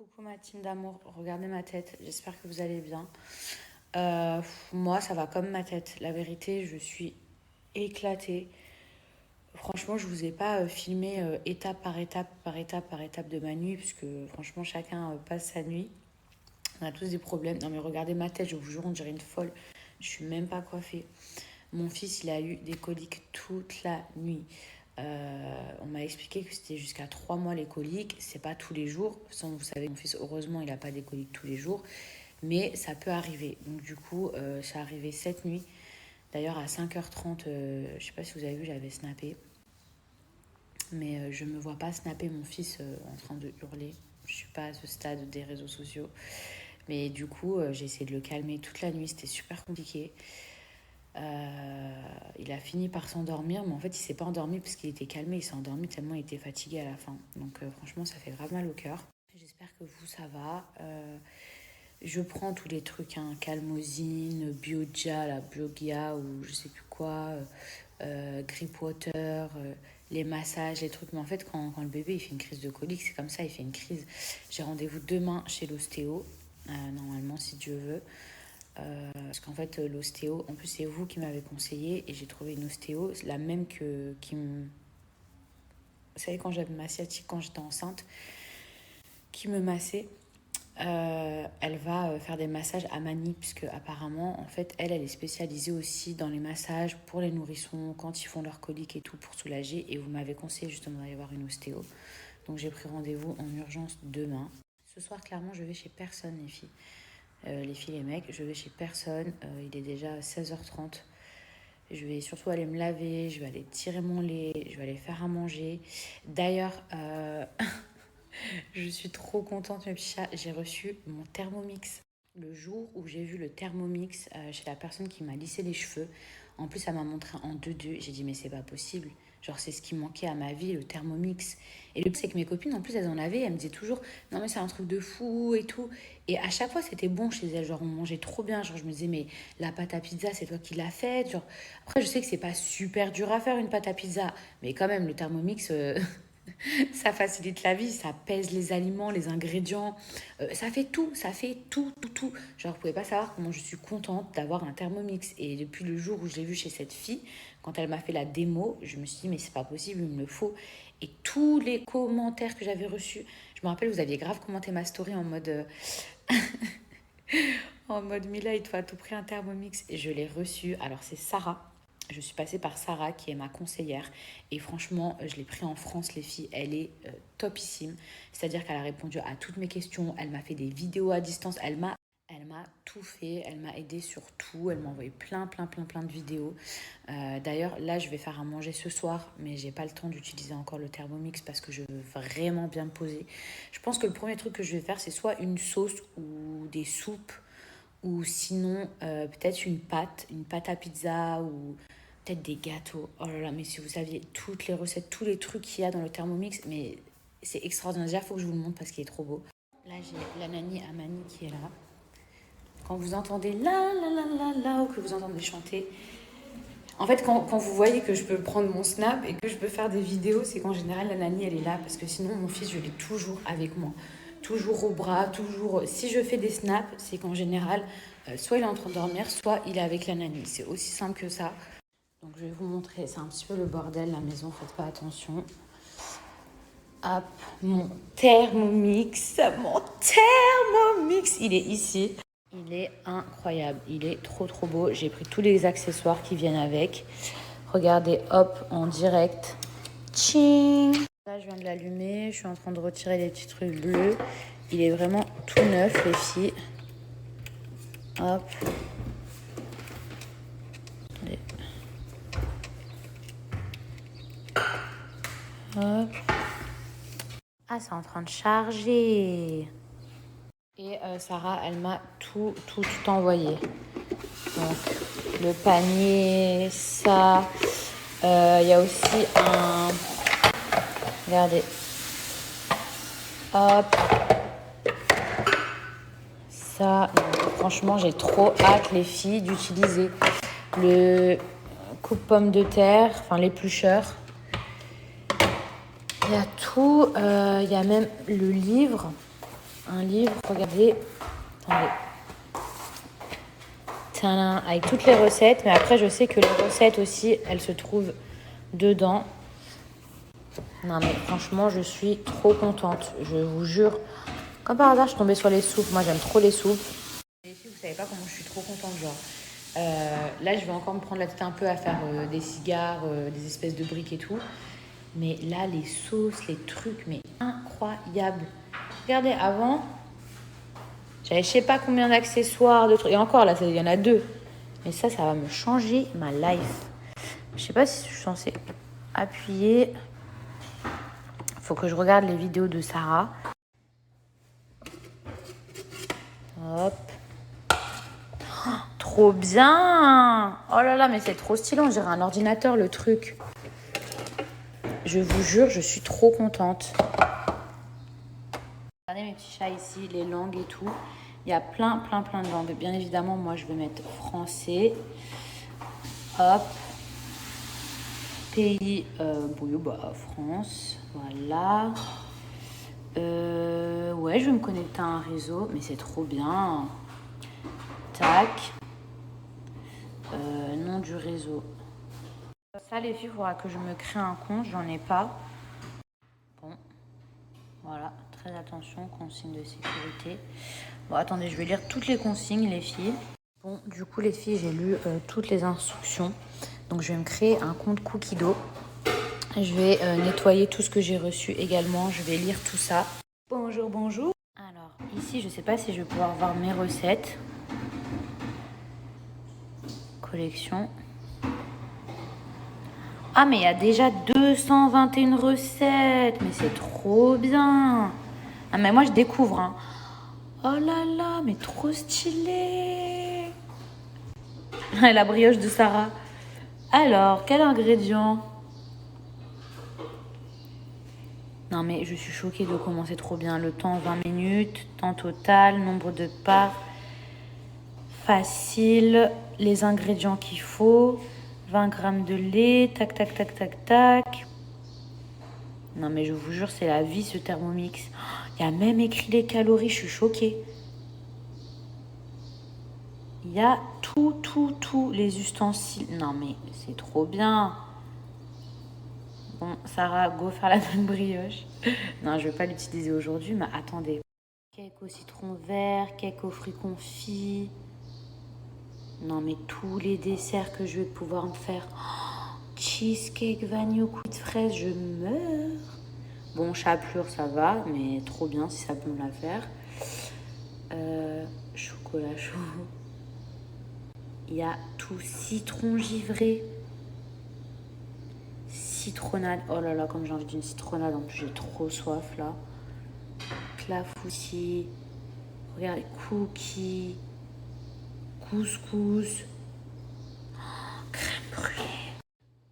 Coucou ma team d'amour, regardez ma tête, j'espère que vous allez bien. Moi, ça va comme ma tête. La vérité, je suis éclatée. Franchement, je vous ai pas filmé étape par étape, par étape, par étape de ma nuit, puisque franchement, chacun passe sa nuit. On a tous des problèmes. Non mais regardez ma tête, je vous jure, on dirait une folle. Je suis même pas coiffée. Mon fils, il a eu des coliques toute la nuit. On m'a expliqué que c'était jusqu'à 3 mois les coliques. C'est pas tous les jours. Sans, vous savez, mon fils, heureusement, il n'a pas des coliques tous les jours. Mais ça peut arriver. Donc, du coup, c'est arrivé cette nuit. D'ailleurs, à 5h30, je sais pas si vous avez vu, j'avais snappé. Mais je me vois pas snapper mon fils en train de hurler. Je suis pas à ce stade des réseaux sociaux. Mais du coup, j'ai essayé de le calmer toute la nuit. C'était super compliqué. Il a fini par s'endormir, mais en fait, il s'est pas endormi parce qu'il était calmé. Il s'est endormi tellement il était fatigué à la fin. Donc, franchement, ça fait grave mal au cœur. J'espère que vous, ça va. Je prends tous les trucs, hein, Calmosine, Biogia, la Biogia ou je sais plus quoi, Grip Water, les massages, les trucs. Mais en fait, quand le bébé il fait une crise de colique, c'est comme ça, il fait une crise. J'ai rendez-vous demain chez l'ostéo, normalement, si Dieu veut. Parce qu'en fait, l'ostéo, en plus, c'est vous qui m'avez conseillé et j'ai trouvé une ostéo, la même qui me. Vous savez, quand j'avais ma sciatique, quand j'étais enceinte, qui me massait. Elle va faire des massages à Manille, puisque apparemment, en fait, elle est spécialisée aussi dans les massages pour les nourrissons, quand ils font leur colique et tout, pour soulager. Et vous m'avez conseillé justement d'aller voir une ostéo. Donc j'ai pris rendez-vous en urgence demain. Ce soir, clairement, je vais chez personne, les filles. Les filles, les mecs, je vais chez personne. Il est déjà 16h30. Je vais surtout aller me laver, je vais aller tirer mon lait, je vais aller faire à manger. D'ailleurs, je suis trop contente, mes petits chats. J'ai reçu mon Thermomix. Le jour où j'ai vu le Thermomix chez la personne qui m'a lissé les cheveux, en plus, elle m'a montré en 2-2. J'ai dit, mais c'est pas possible. Genre, c'est ce qui manquait à ma vie, le Thermomix. Et le pire, c'est que mes copines, en plus, elles en avaient. Elles me disaient toujours, non, mais c'est un truc de fou et tout. Et à chaque fois, c'était bon chez elles. Genre, on mangeait trop bien. Genre, je me disais, mais la pâte à pizza, c'est toi qui l'as faite. Genre, après, je sais que c'est pas super dur à faire une pâte à pizza. Mais quand même, le Thermomix, ça facilite la vie, ça pèse les aliments, les ingrédients, ça fait tout, tout, tout. Genre, vous pouvez pas savoir comment je suis contente d'avoir un Thermomix. Et depuis le jour où je l'ai vu chez cette fille, quand elle m'a fait la démo, je me suis dit, mais c'est pas possible, il me le faut. Et tous les commentaires que j'avais reçus, je me rappelle, vous aviez grave commenté ma story en mode, en mode Mila, il te faut à tout prix un Thermomix. Et je l'ai reçu. Alors, c'est Sarah. Je suis passée par Sarah, qui est ma conseillère. Et franchement, je l'ai pris en France, les filles. Elle est topissime. C'est-à-dire qu'elle a répondu à toutes mes questions. Elle m'a fait des vidéos à distance. Elle m'a tout fait. Elle m'a aidé sur tout. Elle m'a envoyé plein, plein, plein, plein de vidéos. D'ailleurs, là, je vais faire à manger ce soir. Mais j'ai pas le temps d'utiliser encore le Thermomix parce que je veux vraiment bien me poser. Je pense que le premier truc que je vais faire, c'est soit une sauce ou des soupes ou sinon peut-être une pâte à pizza ou peut-être des gâteaux. Oh là là, mais si vous saviez toutes les recettes, tous les trucs qu'il y a dans le Thermomix, mais c'est extraordinaire. Déjà, il faut que je vous le montre parce qu'il est trop beau. Là, j'ai la nanny Amani qui est là. Quand vous entendez la la la la la ou que vous entendez chanter, en fait, quand vous voyez que je peux prendre mon snap et que je peux faire des vidéos, c'est qu'en général, la nanny, elle est là. Parce que sinon, mon fils, je l'ai toujours avec moi. Toujours au bras, toujours. Si je fais des snaps, c'est qu'en général, soit il est en train de dormir, soit il est avec la nanny. C'est aussi simple que ça. Donc, je vais vous montrer. C'est un petit peu le bordel, la maison. Faites pas attention. Hop, mon Thermomix. Mon Thermomix, il est ici. Il est incroyable, il est trop trop beau. J'ai pris tous les accessoires qui viennent avec. Regardez, hop, en direct. Tching. Là, je viens de l'allumer. Je suis en train de retirer les petits trucs bleus. Il est vraiment tout neuf, les filles. Hop. Allez. Hop. Ah, c'est en train de charger. Et Sarah, elle m'a tout envoyé. Donc, le panier, ça. Il y a aussi un... Regardez. Hop. Ça. Franchement, j'ai trop hâte, les filles, d'utiliser le coupe-pomme de terre, enfin l'éplucheur. Il y a tout. Il y a même le livre. un livre, regardez. Attendez. Tadam, avec toutes les recettes. Mais après, je sais que les recettes aussi, elles se trouvent dedans. Non, mais franchement, je suis trop contente. Je vous jure. Comme par hasard, je suis tombée sur les soupes. Moi, j'aime trop les soupes. Les filles, vous savez pas comment je suis trop contente, genre. Là, je vais encore me prendre la tête un peu à faire des cigares, des espèces de briques et tout. Mais là, les sauces, les trucs, mais incroyable. Regardez, avant, j'avais je sais pas combien d'accessoires, de trucs. Et encore, là, il y en a 2. Mais ça va me changer ma life. Je sais pas si je suis censée appuyer. Faut que je regarde les vidéos de Sarah. Hop. Trop bien! Oh là là, mais c'est trop stylé, on dirait un ordinateur le truc. Je vous jure, je suis trop contente. Regardez mes petits chats ici, les langues et tout. Il y a plein de langues. Bien évidemment, moi je vais mettre français. Hop. Pays, France. Voilà. Ouais, je vais me connecter à un réseau, mais c'est trop bien. Tac. Nom du réseau. Ça, les filles, il faudra que je me crée un compte. J'en ai pas. Bon. Voilà. Très attention. Consignes de sécurité. Bon, attendez, je vais lire toutes les consignes, les filles. Bon, du coup, les filles, j'ai lu toutes les instructions. Donc, je vais me créer un compte Cookido. Je vais nettoyer tout ce que j'ai reçu également. Je vais lire tout ça. Bonjour, bonjour. Alors, ici, je ne sais pas si je vais pouvoir voir mes recettes. Collection. Ah, mais il y a déjà 221 recettes. Mais c'est trop bien. Ah, mais moi, je découvre. Hein. Oh là là, mais trop stylé. La brioche de Sarah. Alors, quel ingrédient? Non, mais je suis choquée de comment c'est trop bien. Le temps, 20 minutes. Temps total, nombre de parts. Facile. Les ingrédients qu'il faut. 20 grammes de lait. Tac, tac, tac, tac, tac. Non, mais je vous jure, c'est la vie, ce Thermomix. Il y a même écrit les calories. Je suis choquée. Il y a tous les ustensiles. Non, mais c'est trop bien. Bon, Sarah, go faire la bonne brioche. Non, je ne vais pas l'utiliser aujourd'hui, mais attendez. Cake au citron vert, cake aux fruits confits. Non, mais tous les desserts que je vais pouvoir me faire. Oh, cheesecake vanille au coup de fraise, je meurs. Bon, chapelure, ça va, mais trop bien si ça peut me la faire. Chocolat chaud. Il y a tout citron givré. Citronnade. Oh là là, comme j'ai envie d'une citronnade. En plus, j'ai trop soif là. Clafoutis. Regardez, cookies. Couscous. Oh, crème brûlée.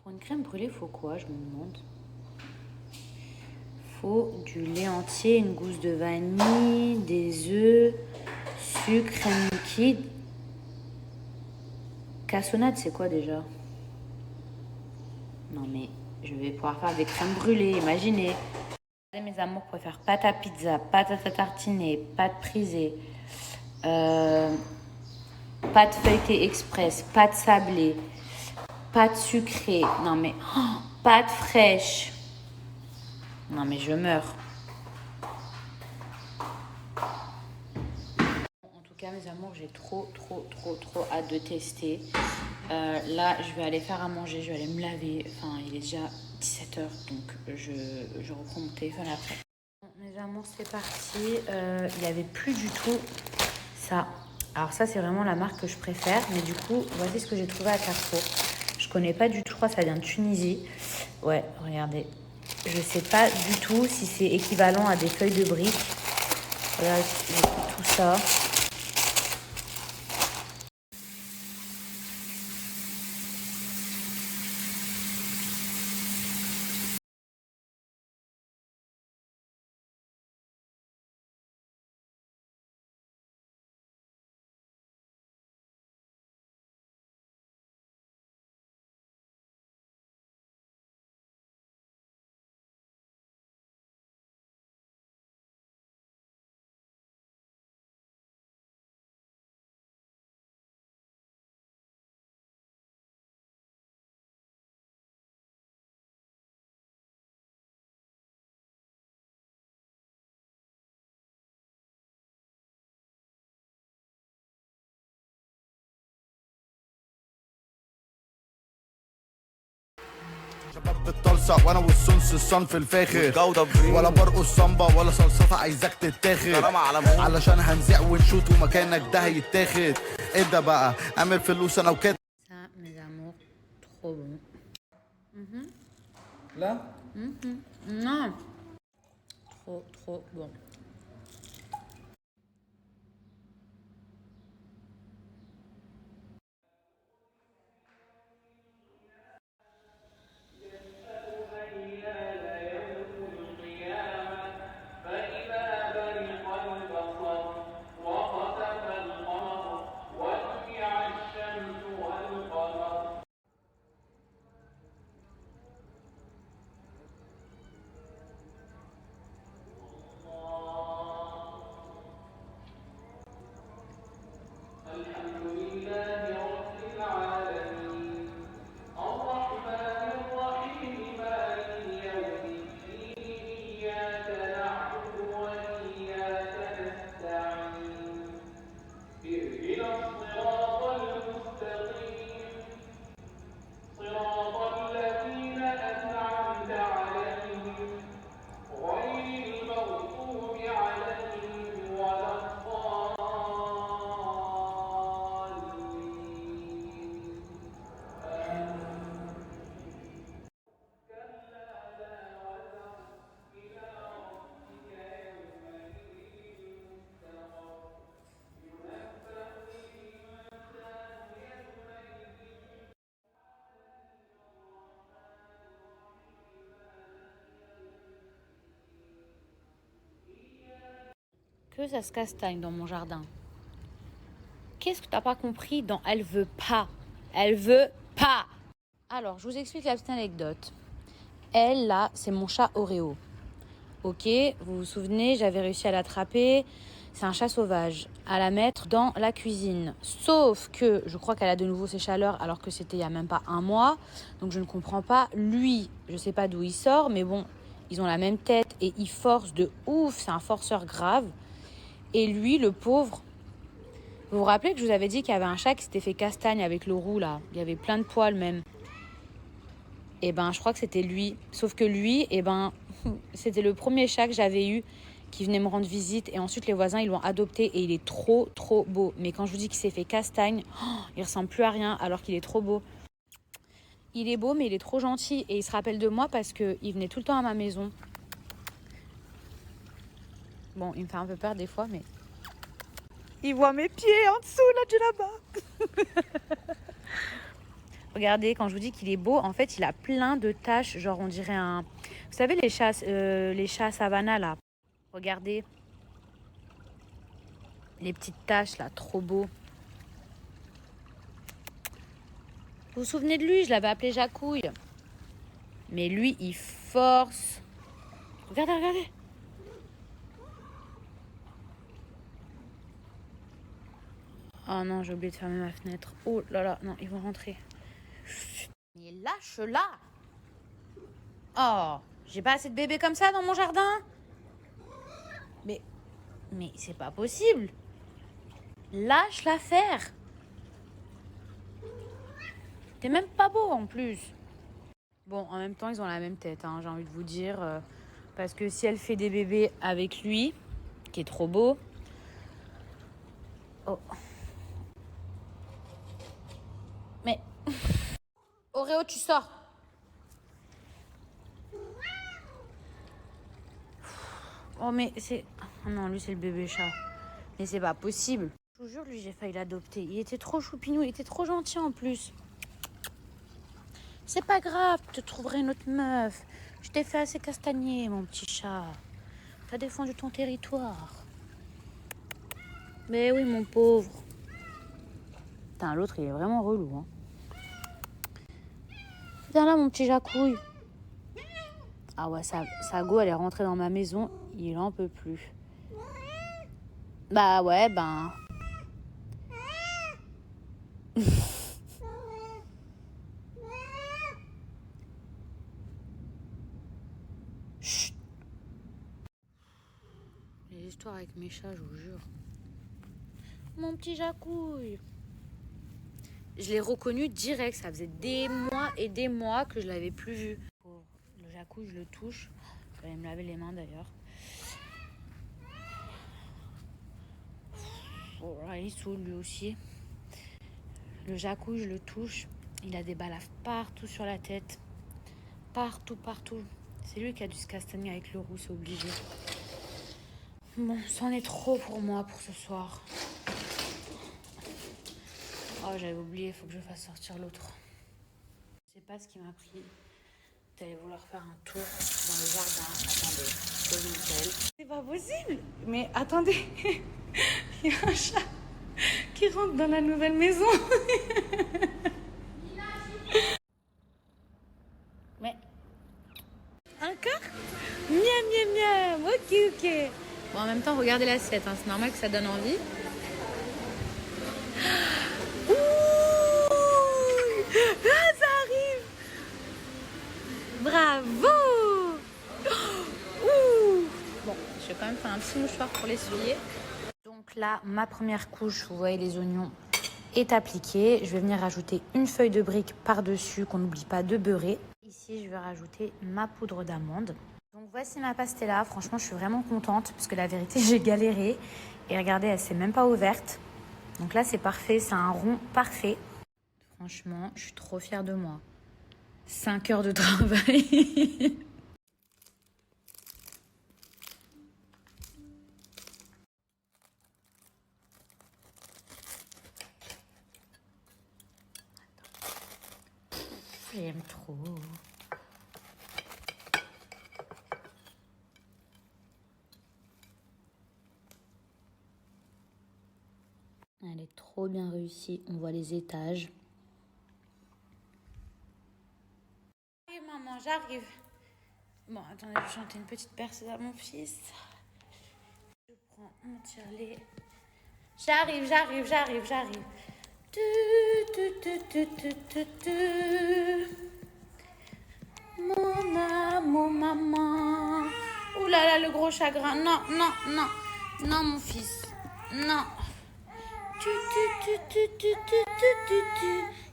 Pour une crème brûlée, faut quoi, je me demande? Faut du lait entier, une gousse de vanille, des œufs, sucre, crème liquide. Cassonade, c'est quoi déjà? Non mais je vais pouvoir faire des crèmes brûlées, imaginez. Mes amours, pour faire pâte à pizza, pâte à tartiner, pâte prisée, pâte feuilletée express, pâte sablée, pâte sucrée. Non mais pâte fraîche. Non mais je meurs. En tout cas, mes amours, j'ai trop hâte de tester. Là, je vais aller faire à manger, je vais aller me laver. Enfin, il est déjà 17h, donc je reprends mon téléphone après. Bon, mes amours, c'est parti. Il n'y avait plus du tout ça. Alors ça, c'est vraiment la marque que je préfère. Mais du coup, voici ce que j'ai trouvé à Carrefour. Je connais pas du tout, je crois que ça vient de Tunisie. Ouais, regardez. Je sais pas du tout si c'est équivalent à des feuilles de briques. Voilà, j'ai tout ça. شباب بالطلسة وانا والسنس الصنف الفاخر والجودة بريم ولا برقص صنبة ولا صلصة عايزاك تتاخد علشان هنزع ونشوت ومكانك ده هيتاخد. ايه ده بقى اعمل فلوس انا وكده. Ça, mes amours, trop bon. Là Non, trop bon. Que ça se castagne dans mon jardin. Qu'est-ce que t'as pas compris dans elle veut pas? Elle veut pas. Alors, je vous explique la petite anecdote. Elle, là, c'est mon chat Oreo. Ok, vous vous souvenez, j'avais réussi à l'attraper. C'est un chat sauvage. À la mettre dans la cuisine. Sauf que je crois qu'elle a de nouveau ses chaleurs alors que c'était il y a même pas un mois. Donc je ne comprends pas. Lui, je sais pas d'où il sort, mais bon, ils ont la même tête et il force de ouf. C'est un forceur grave. Et lui, le pauvre, vous vous rappelez que je vous avais dit qu'il y avait un chat qui s'était fait castagne avec le roux, là. Il y avait plein de poils, même. Et ben, je crois que c'était lui. Sauf que lui, et ben, c'était le premier chat que j'avais eu qui venait me rendre visite. Et ensuite, les voisins, ils l'ont adopté et il est trop beau. Mais quand je vous dis qu'il s'est fait castagne, il ressemble plus à rien alors qu'il est trop beau. Il est beau, mais il est trop gentil. Et il se rappelle de moi parce qu'il venait tout le temps à ma maison. Bon, il me fait un peu peur des fois, mais... Il voit mes pieds en dessous, là-bas. Regardez, quand je vous dis qu'il est beau, en fait, il a plein de taches. Genre, on dirait un... Vous savez, les chats savannah, là. Regardez. Les petites taches, là, trop beau. Vous vous souvenez de lui? Je l'avais appelé Jacouille. Mais lui, il force. Regardez, regardez. Oh non, j'ai oublié de fermer ma fenêtre. Oh là là, non, ils vont rentrer. Mais lâche-la! Oh, j'ai pas assez de bébés comme ça dans mon jardin? Mais c'est pas possible. Lâche-la faire. T'es même pas beau en plus. Bon, en même temps, ils ont la même tête, hein, j'ai envie de vous dire. Parce que si elle fait des bébés avec lui, qui est trop beau... Oh. Mais... Oreo, tu sors. Oh, mais c'est... Oh non, lui, c'est le bébé chat. Mais c'est pas possible. Je vous jure, lui, j'ai failli l'adopter. Il était trop choupinou, il était trop gentil en plus. C'est pas grave, tu te trouverais une autre meuf. Je t'ai fait assez castagner, mon petit chat. T'as défendu ton territoire. Mais oui, mon pauvre. Putain, l'autre, il est vraiment relou, hein. Viens là, mon petit Jacouille. Ah ouais, sa go, elle est rentrée dans ma maison. Il en peut plus. Bah ouais, ben... Chut. Les histoires avec mes chats, je vous jure. Mon petit Jacouille. Je l'ai reconnu direct. Ça faisait des mois et des mois que je l'avais plus vu. jacuzzi, je le touche. Je vais aller me laver les mains d'ailleurs. Oh là, il saoule lui aussi. Le jacuzzi, je le touche. Il a des balafres partout sur la tête. Partout, partout. C'est lui qui a dû se castagner avec le roux, c'est obligé. Bon, c'en est trop pour moi pour ce soir. Oh, j'avais oublié, il faut que je fasse sortir l'autre. Je sais pas ce qui m'a pris d'aller vouloir faire un tour dans le jardin. Attendez, je vous appelle. C'est pas possible. Mais attendez, il y a un chat qui rentre dans la nouvelle maison. Mais encore? Miam, miam, miam. Ok, ok. Bon, en même temps, regardez l'assiette. Hein. C'est normal que ça donne envie. Ouh, ah, ça arrive. Bravo. Ouh. Bon, je vais quand même faire un petit mouchoir pour l'essuyer. Donc là, ma première couche, vous voyez les oignons, est appliquée. Je vais venir rajouter une feuille de brique par-dessus qu'on n'oublie pas de beurrer. Ici, je vais rajouter ma poudre d'amande. Donc voici ma pastella. Franchement, je suis vraiment contente parce que la vérité, j'ai galéré. Et regardez, elle s'est même pas ouverte. Donc là, c'est parfait. C'est un rond parfait. Franchement, je suis trop fière de moi. 5 heures de travail. J'aime trop. Elle est trop bien réussie. On voit les étages. J'arrive, maman, j'arrive. Bon, attendez, je vais chanter une petite percée à mon fils. Je prends mon tire-lait. J'arrive, j'arrive, j'arrive, j'arrive. Mon amour, maman. Ouh là là, le gros chagrin. Non, non, non. Non, mon fils. Non.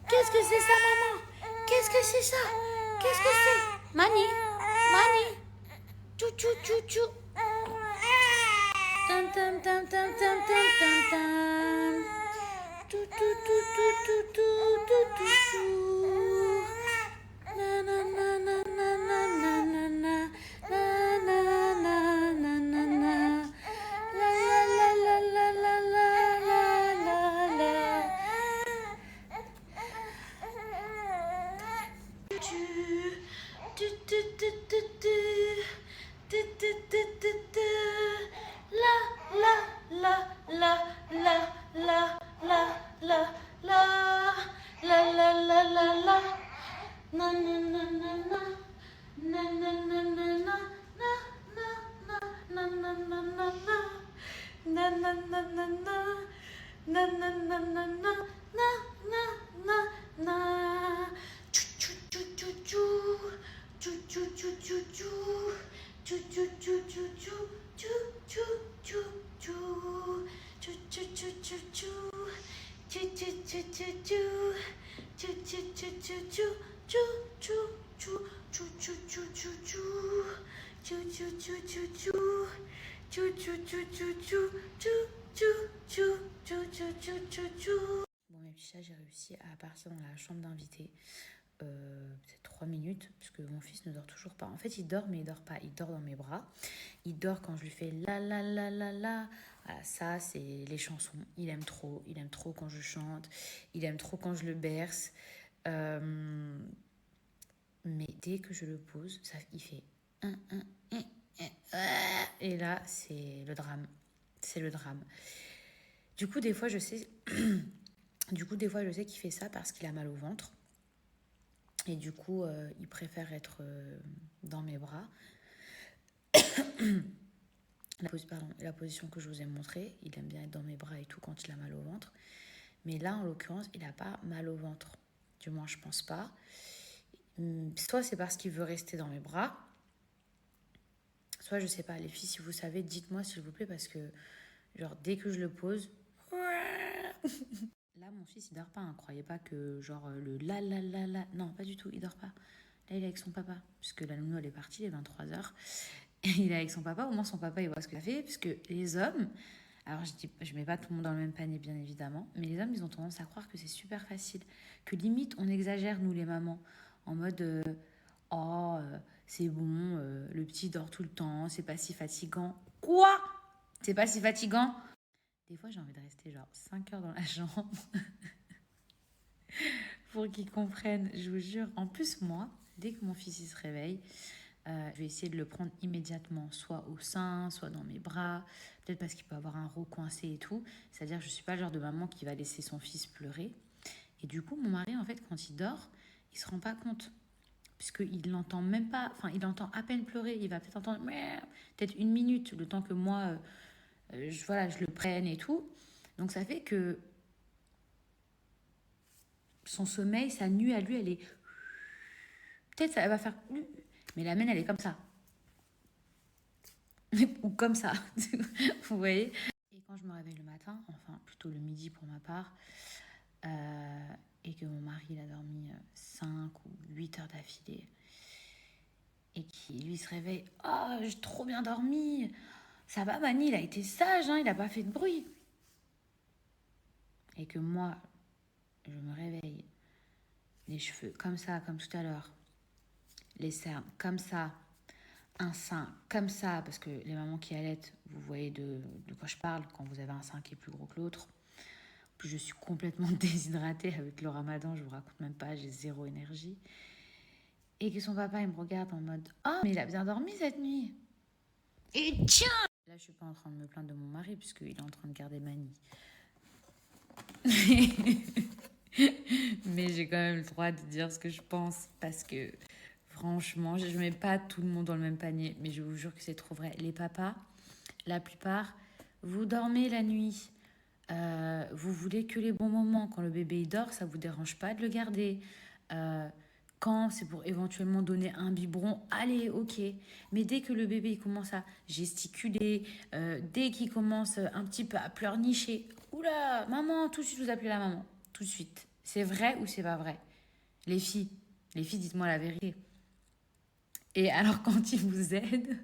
Qu'est-ce que c'est ça, maman? Qu'est-ce que c'est ça? Qu'est-ce que c'est? Mani, Mani. Tchou, tchou, tchou, tchou. Tam, tam, tam, tam, tam, tam, tam, tam. Tout, tout, tout, tout, tout, tout, tout, tout, tout. Na, na, na, na, na, na, na, na, na. Na, na, na, na, na, na. La, la, la, la, la, la, la, la, la. Tu, tu, tu, tu, tu, tu. Tu, tu, tu, tu, tu. La, la, la, la, la, la, la, la, la, la, la, la, la, la. Na, na, na, na, na. Na, na, na, na, na. Na, na, na, na, na, na. Na, na, na, na, na. Na, na, na, na, na. Na, na, na, na. Chou, chou, chou, chou, chou. Chou, chou, chou, chou, chou. Chou, chou, chou, chou, chou. Chou, chou, chou, chou. Chou, chou, chou, chou, chou. Chou, chou, chou, chou, chou. Chou, chou, chou, chou, chou. Chou, chou, chou. Chou, chou, chou, chou, chou. Chou, chou, chou, chou, chou. Chou, chou, chou, chou, chou. Chou, chou, chou, chou, chou, chou, chou. Bon, mes petits chats, j'ai réussi à partir dans la chambre d'invité. C'est 3 minutes, puisque mon fils ne dort toujours pas. En fait, il dort, mais il dort pas. Il dort dans mes bras. Il dort quand je lui fais la la la la la. Voilà, ça, c'est les chansons. Il aime trop. Il aime trop quand je chante. Il aime trop quand je le berce. Mais dès que je le pose, ça, il fait et là, c'est le drame. C'est le drame. Du coup, des fois, je sais qu'il fait ça parce qu'il a mal au ventre. Et du coup, il préfère être dans mes bras. La position que je vous ai montrée, il aime bien être dans mes bras et tout quand il a mal au ventre. Mais là, en l'occurrence, il n'a pas mal au ventre. Du moins, je pense pas. Soit c'est parce qu'il veut rester dans mes bras. Soit, je sais pas, les filles, si vous savez, dites-moi s'il vous plaît, parce que, genre, dès que je le pose... Là, mon fils, il dort pas. Hein. Croyez pas que, genre, le la la la la... Non, pas du tout, il dort pas. Là, il est avec son papa, puisque la nounou, elle est partie, il est 23h. Et il est avec son papa, au moins son papa, il voit ce qu'il a fait, puisque les hommes, alors je mets pas tout le monde dans le même panier, bien évidemment, mais les hommes, ils ont tendance à croire que c'est super facile, que limite, on exagère, nous, les mamans, en mode, c'est bon, le petit dort tout le temps, c'est pas si fatigant. Quoi? C'est pas si fatigant? Des fois, j'ai envie de rester genre 5 heures dans la chambre pour qu'ils comprennent, je vous jure. En plus, moi, dès que mon fils il se réveille, je vais essayer de le prendre immédiatement, soit au sein, soit dans mes bras, peut-être parce qu'il peut avoir un roux coincé et tout. C'est-à-dire que je ne suis pas le genre de maman qui va laisser son fils pleurer. Et du coup, mon mari, en fait, quand il dort, il ne se rend pas compte. Puisqu'il n'entend même pas, enfin, il entend à peine pleurer. Il va peut-être entendre, peut-être 1 minute, le temps que moi, je le prenne et tout. Donc, ça fait que son sommeil, sa nuit à lui, elle est... Peut-être ça va faire... Mais la mienne, elle est comme ça. Ou comme ça. Vous voyez? Et quand je me réveille le matin, enfin plutôt le midi pour ma part, et que mon mari il a dormi 5 ou 8 heures d'affilée, et qui lui se réveille, oh j'ai trop bien dormi, ça va Mani, il a été sage, hein, il n'a pas fait de bruit. Et que moi, je me réveille, les cheveux comme ça, comme tout à l'heure, les cernes comme ça, un sein comme ça, parce que les mamans qui allaitent, vous voyez de quoi je parle, quand vous avez un sein qui est plus gros que l'autre. Puis je suis complètement déshydratée avec le ramadan, je vous raconte même pas, j'ai zéro énergie. Et que son papa, il me regarde en mode « Oh, mais il a bien dormi cette nuit !» Et tiens! Là, je suis pas en train de me plaindre de mon mari, puisqu'il est en train de garder Mani. Mais j'ai quand même le droit de dire ce que je pense, parce que franchement, je mets pas tout le monde dans le même panier, mais je vous jure que c'est trop vrai. Les papas, la plupart, vous dormez la nuit. Vous voulez que les bons moments. Quand le bébé il dort, ça vous dérange pas de le garder. Quand c'est pour éventuellement donner un biberon, allez, ok. Mais dès que le bébé il commence à gesticuler, dès qu'il commence un petit peu à pleurnicher, oula, maman, tout de suite vous appelez la maman, tout de suite. C'est vrai ou c'est pas vrai? Les filles, dites-moi la vérité. Et alors quand il vous aide,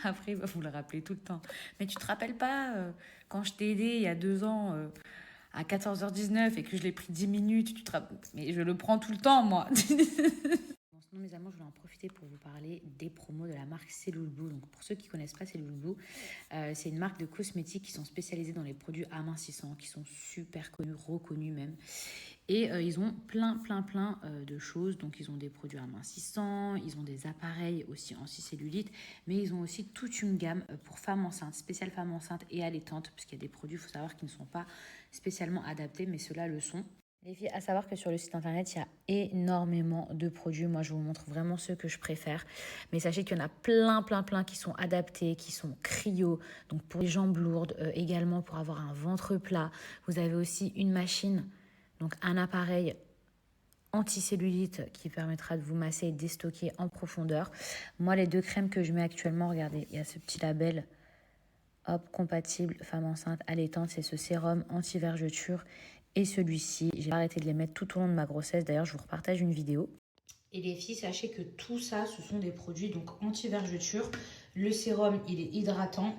après il va vous le rappeler tout le temps. Mais tu te rappelles pas quand je t'ai aidé il y a 2 ans à 14h19 et que je l'ai pris 10 minutes, mais je le prends tout le temps, moi. Bon, sinon, mes amours, je voulais en profiter pour vous parler des promos de la marque Cellule Blue. Donc, pour ceux qui ne connaissent pas Cellule Blue, c'est une marque de cosmétiques qui sont spécialisés dans les produits amincissants, qui sont super connus, reconnus même. Et ils ont plein de choses. Donc, ils ont des produits amincissants, ils ont des appareils aussi anti-cellulite, mais ils ont aussi toute une gamme pour femmes enceintes, spéciale femmes enceintes et allaitantes, parce qu'il y a des produits, il faut savoir, qui ne sont pas spécialement adaptés, mais ceux-là le sont. Les filles, à savoir que sur le site internet, il y a énormément de produits. Moi, je vous montre vraiment ceux que je préfère. Mais sachez qu'il y en a plein qui sont adaptés, qui sont cryo. Donc, pour les jambes lourdes, également pour avoir un ventre plat. Vous avez aussi une machine, donc un appareil anti-cellulite qui permettra de vous masser et de déstocker en profondeur. Moi, les 2 crèmes que je mets actuellement, regardez, il y a ce petit label, hop, compatible, femme enceinte, allaitante. C'est ce sérum anti-vergeture. Et celui-ci, j'ai arrêté de les mettre tout au long de ma grossesse. D'ailleurs, je vous repartage une vidéo. Et les filles, sachez que tout ça, ce sont des produits donc anti-vergeture. Le sérum, il est hydratant.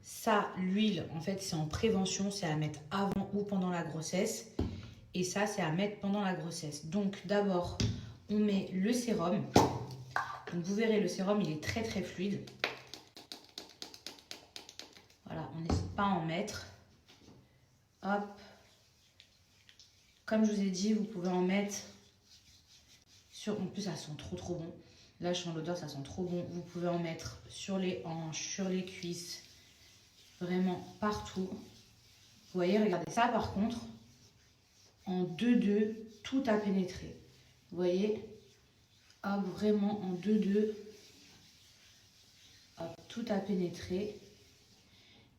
Ça, l'huile, en fait, c'est en prévention. C'est à mettre avant ou pendant la grossesse. Et ça, c'est à mettre pendant la grossesse. Donc, d'abord, on met le sérum. Donc, vous verrez, le sérum, il est très fluide. Voilà, on n'hésite pas à en mettre. Hop. Comme je vous ai dit, vous pouvez en mettre sur... En plus, ça sent trop bon. Là, je sens l'odeur, ça sent trop bon. Vous pouvez en mettre sur les hanches, sur les cuisses. Vraiment partout. Vous voyez, regardez ça, par contre. En 2-2, tout a pénétré. Vous voyez? Hop, vraiment en 2-2. Hop, tout a pénétré.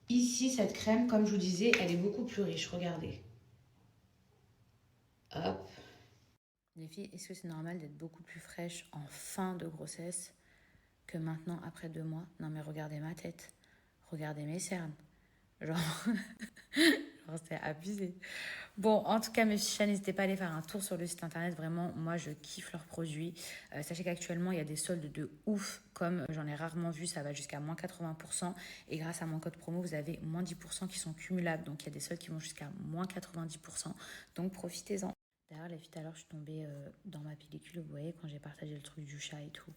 Ici, cette crème, comme je vous disais, elle est beaucoup plus riche. Regardez. Hop. Les filles, est-ce que c'est normal d'être beaucoup plus fraîche en fin de grossesse que maintenant après 2 mois? Non mais regardez ma tête, regardez mes cernes. Genre, Genre, c'est abusé. Bon, en tout cas, mes fiches, n'hésitez pas à aller faire un tour sur le site internet. Vraiment, moi, je kiffe leurs produits. Sachez qu'actuellement, il y a des soldes de ouf. Comme j'en ai rarement vu, ça va jusqu'à moins 80%. Et grâce à mon code promo, vous avez moins 10% qui sont cumulables. Donc, il y a des soldes qui vont jusqu'à moins 90%. Donc, profitez-en. D'ailleurs, les filles, tout à l'heure, je suis tombée dans ma pellicule, vous voyez, quand j'ai partagé le truc du chat et tout,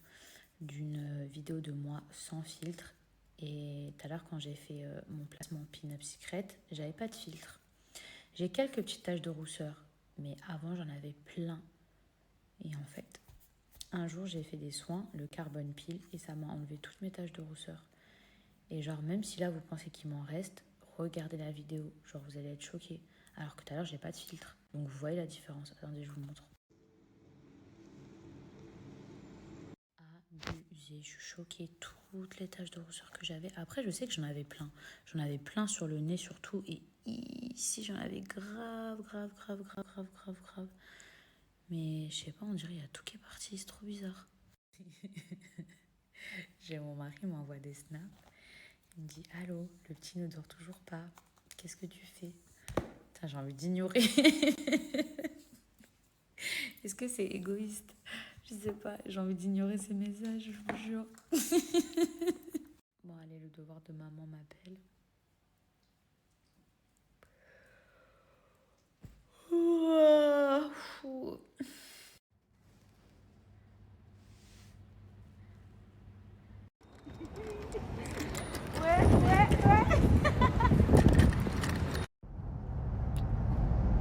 d'une vidéo de moi sans filtre. Et tout à l'heure, quand j'ai fait mon placement Pin-Up Secret, j'avais pas de filtre. J'ai quelques petites taches de rousseur, mais avant, j'en avais plein. Et en fait, un jour, j'ai fait des soins, le Carbon Peel, et ça m'a enlevé toutes mes taches de rousseur. Et genre, même si là, vous pensez qu'il m'en reste, regardez la vidéo. Genre, vous allez être choqués. Alors que tout à l'heure, j'ai pas de filtre. Donc, vous voyez la différence. Attendez, je vous montre. Abusé. Je suis choquée. Toutes les taches de rousseur que j'avais. Après, je sais que j'en avais plein. J'en avais plein sur le nez surtout. Et ici, j'en avais grave. Mais je sais pas, on dirait qu'il y a tout qui est parti. C'est trop bizarre. J'ai mon mari, il m'envoie des snaps. Il me dit: allô, le petit ne dort toujours pas. Qu'est-ce que tu fais? Putain, j'ai envie d'ignorer. Est-ce que c'est égoïste? Je sais pas, j'ai envie d'ignorer ces messages, je vous jure. Bon, allez, le devoir de maman m'appelle.